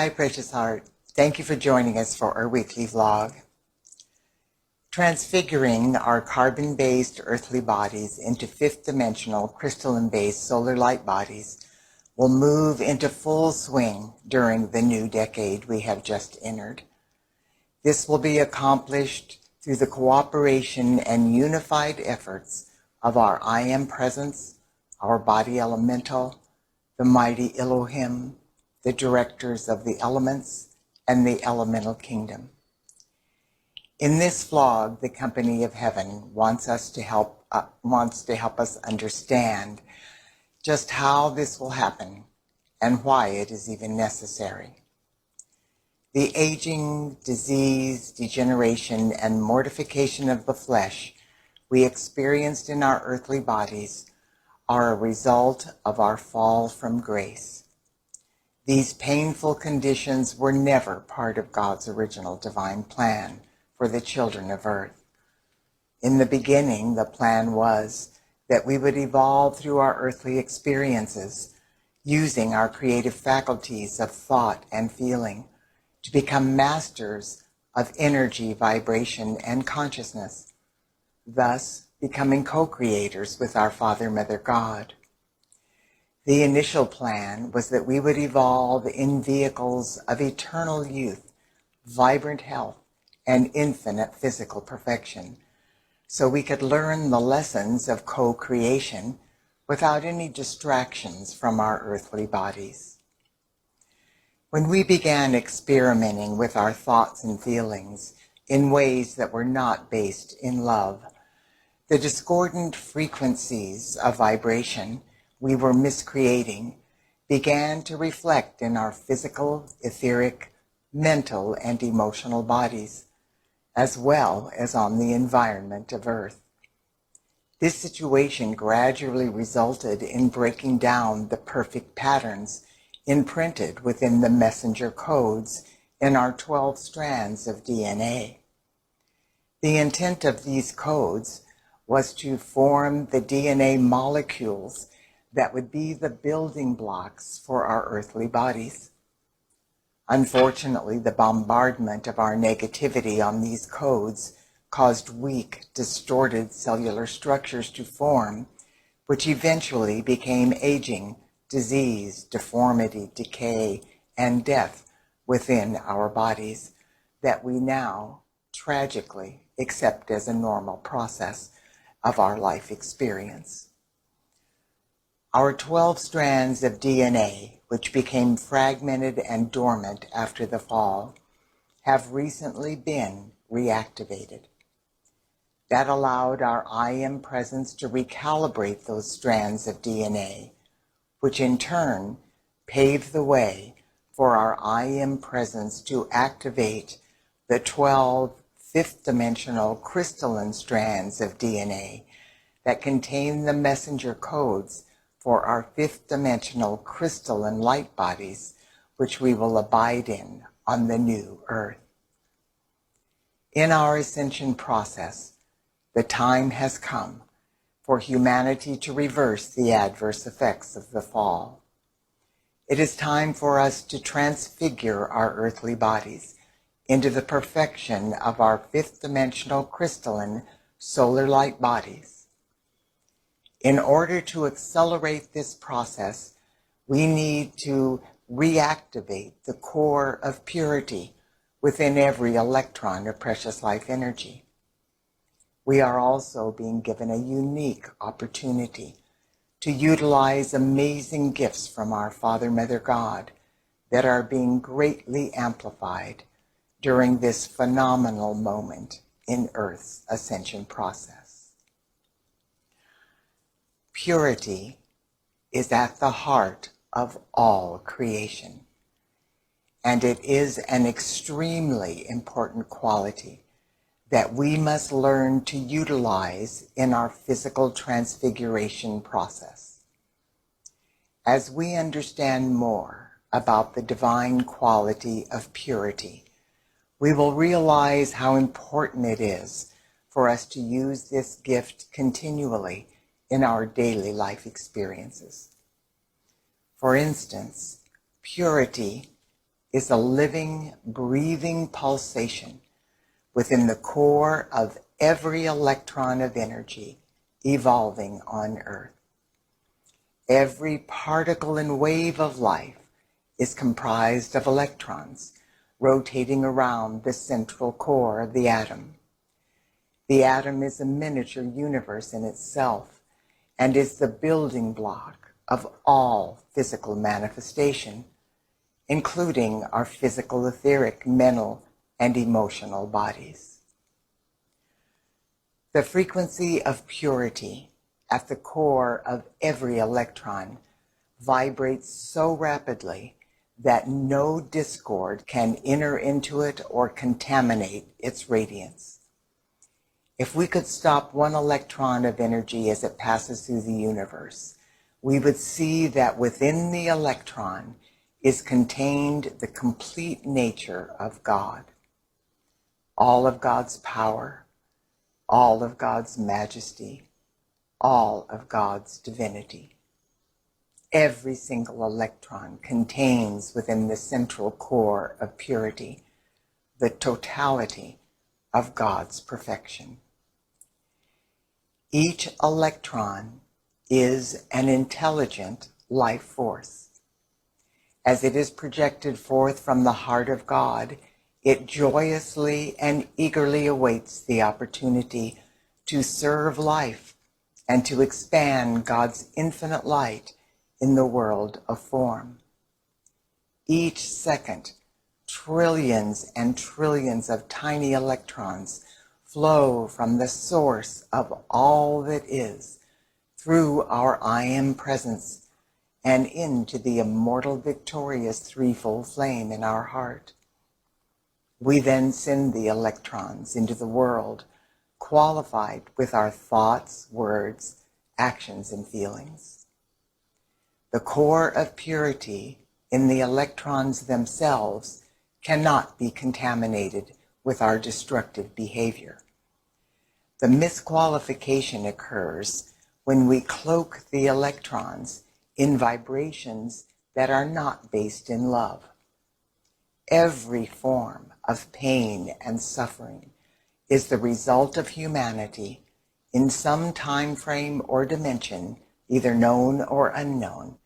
Hi, Precious Heart. Thank you for joining us for our weekly vlog. Transfiguring our carbon-based earthly bodies into fifth-dimensional crystalline-based solar light bodies will move into full swing during the new decade we have just entered. This will be accomplished through the cooperation and unified efforts of our I Am Presence, our body elemental, the mighty Elohim, the directors of the elements, and the elemental kingdom. In this vlog, the Company of Heaven wants to help us understand just how this will happen and why it is even necessary. The aging, disease, degeneration, and mortification of the flesh we experienced in our earthly bodies are a result of our fall from grace. These painful conditions were never part of God's original divine plan for the children of earth. In the beginning, the plan was that we would evolve through our earthly experiences, using our creative faculties of thought and feeling to become masters of energy, vibration, and consciousness, thus becoming co-creators with our Father, Mother, God. The initial plan was that we would evolve in vehicles of eternal youth, vibrant health, and infinite physical perfection, so we could learn the lessons of co-creation without any distractions from our earthly bodies. When we began experimenting with our thoughts and feelings in ways that were not based in love, the discordant frequencies of vibration we were miscreating began to reflect in our physical, etheric, mental, and emotional bodies, as well as on the environment of Earth. This situation gradually resulted in breaking down the perfect patterns imprinted within the messenger codes in our 12 strands of DNA. The intent of these codes was to form the DNA molecules that would be the building blocks for our earthly bodies. Unfortunately, the bombardment of our negativity on these codes caused weak, distorted cellular structures to form, which eventually became aging, disease, deformity, decay, and death within our bodies that we now tragically accept as a normal process of our life experience. Our 12 strands of DNA, which became fragmented and dormant after the fall, have recently been reactivated. That allowed our I Am Presence to recalibrate those strands of DNA, which in turn paved the way for our I Am Presence to activate the 12 fifth-dimensional crystalline strands of DNA that contain the messenger codes for our fifth-dimensional crystalline light bodies, which we will abide in on the new Earth. In our ascension process, the time has come for humanity to reverse the adverse effects of the fall. It is time for us to transfigure our earthly bodies into the perfection of our fifth-dimensional crystalline solar light bodies. In order to accelerate this process, we need to reactivate the core of purity within every electron of precious life energy. We are also being given a unique opportunity to utilize amazing gifts from our Father, Mother, God that are being greatly amplified during this phenomenal moment in Earth's ascension process. Purity is at the heart of all creation, and it is an extremely important quality that we must learn to utilize in our physical transfiguration process. As we understand more about the divine quality of purity, we will realize how important it is for us to use this gift continually in our daily life experiences. For instance, purity is a living, breathing pulsation within the core of every electron of energy evolving on Earth. Every particle and wave of life is comprised of electrons rotating around the central core of the atom. The atom is a miniature universe in itself and is the building block of all physical manifestation, including our physical, etheric, mental, and emotional bodies. The frequency of purity at the core of every electron vibrates so rapidly that no discord can enter into it or contaminate its radiance. If we could stop one electron of energy as it passes through the universe, we would see that within the electron is contained the complete nature of God. All of God's power, all of God's majesty, all of God's divinity. Every single electron contains within the central core of purity the totality of God's perfection. Each electron is an intelligent life force. As it is projected forth from the heart of God, it joyously and eagerly awaits the opportunity to serve life and to expand God's infinite light in the world of form. Each second, trillions and trillions of tiny electrons flow from the source of all that is through our I Am presence and into the immortal, victorious threefold flame in our heart. We then send the electrons into the world, qualified with our thoughts, words, actions, and feelings. The core of purity in the electrons themselves cannot be contaminated with our destructive behavior. The misqualification occurs when we cloak the electrons in vibrations that are not based in love. Every form of pain and suffering is the result of humanity in some time frame or dimension, either known or unknown,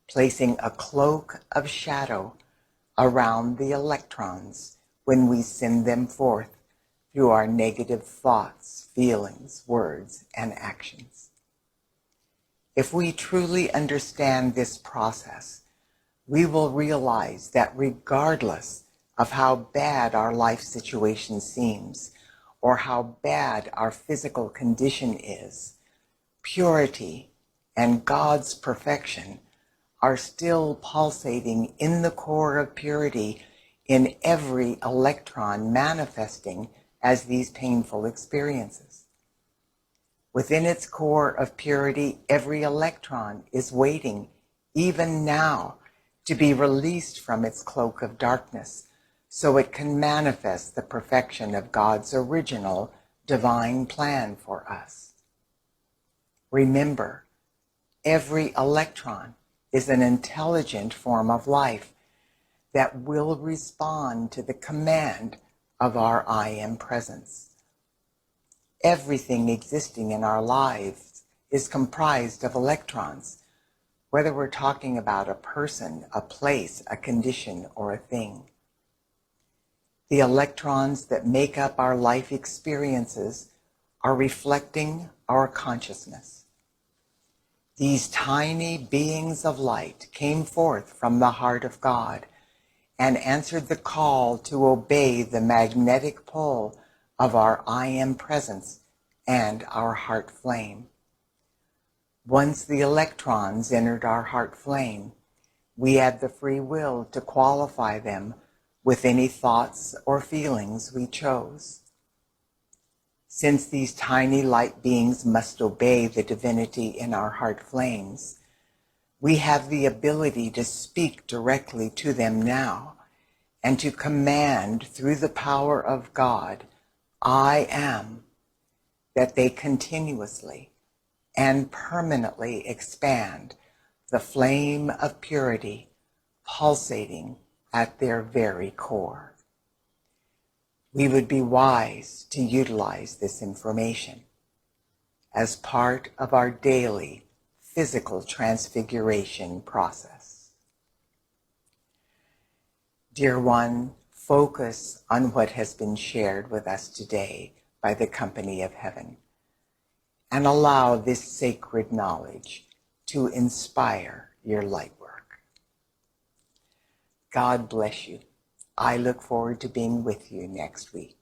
placing a cloak of shadow around the electrons when we send them forth through our negative thoughts, feelings, words, and actions. If we truly understand this process, we will realize that regardless of how bad our life situation seems or how bad our physical condition is, purity and God's perfection are still pulsating in the core of purity in every electron manifesting as these painful experiences. Within its core of purity, every electron is waiting, even now, to be released from its cloak of darkness so it can manifest the perfection of God's original divine plan for us. Remember, every electron is an intelligent form of life that will respond to the command of our I Am presence. Everything existing in our lives is comprised of electrons, whether we're talking about a person, a place, a condition, or a thing. The electrons that make up our life experiences are reflecting our consciousness. These tiny beings of light came forth from the heart of God and answered the call to obey the magnetic pull of our I Am presence and our heart flame. Once the electrons entered our heart flame, we had the free will to qualify them with any thoughts or feelings we chose. Since these tiny light beings must obey the divinity in our heart flames, we have the ability to speak directly to them now and to command through the power of God, I am, that they continuously and permanently expand the flame of purity pulsating at their very core. We would be wise to utilize this information as part of our daily physical transfiguration process. Dear one, focus on what has been shared with us today by the company of heaven, and allow this sacred knowledge to inspire your light work. God bless you. I look forward to being with you next week.